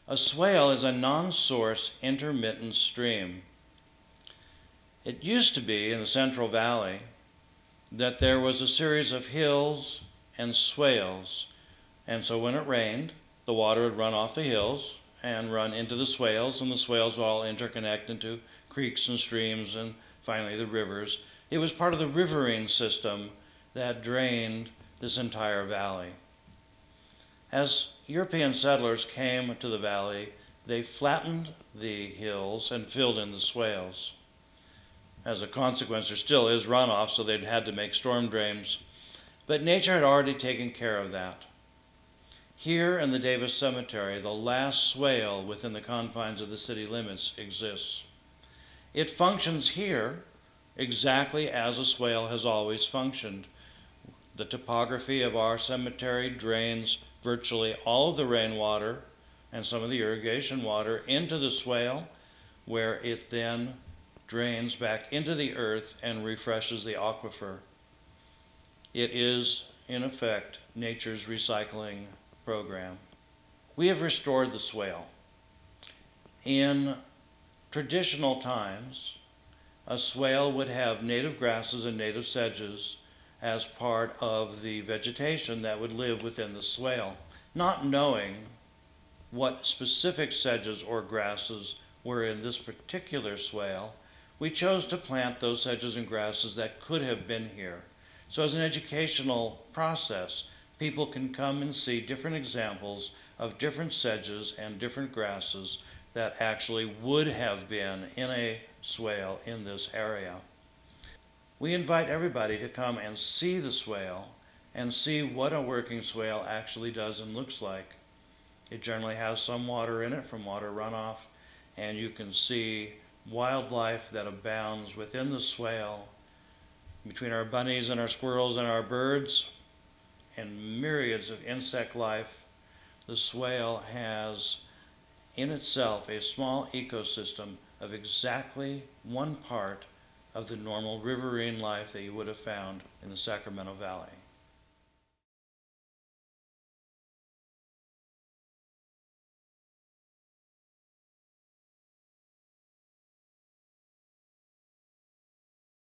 A swale is a non-source intermittent stream. It used to be in the Central Valley that there was a series of hills and swales, and so when it rained, the water would run off the hills and run into the swales, and the swales would all interconnect into creeks and streams and finally the rivers. It was part of the riverine system that drained this entire valley. As European settlers came to the valley, they flattened the hills and filled in the swales. As a consequence, there still is runoff, so they'd had to make storm drains. But nature had already taken care of that. Here in the Davis Cemetery, the last swale within the confines of the city limits exists. It functions here exactly as a swale has always functioned. The topography of our cemetery drains virtually all of the rainwater and some of the irrigation water into the swale, where it then drains back into the earth and refreshes the aquifer. It is, in effect, nature's recycling program. We have restored the swale. In traditional times, a swale would have native grasses and native sedges as part of the vegetation that would live within the swale. Not knowing what specific sedges or grasses were in this particular swale, we chose to plant those sedges and grasses that could have been here. So as an educational process, people can come and see different examples of different sedges and different grasses that actually would have been in a swale in this area. We invite everybody to come and see the swale and see what a working swale actually does and looks like. It generally has some water in it from water runoff, and you can see wildlife that abounds within the swale, between our bunnies and our squirrels and our birds, and myriads of insect life. The swale has in itself a small ecosystem of exactly one part of the normal riverine life that you would have found in the Sacramento Valley.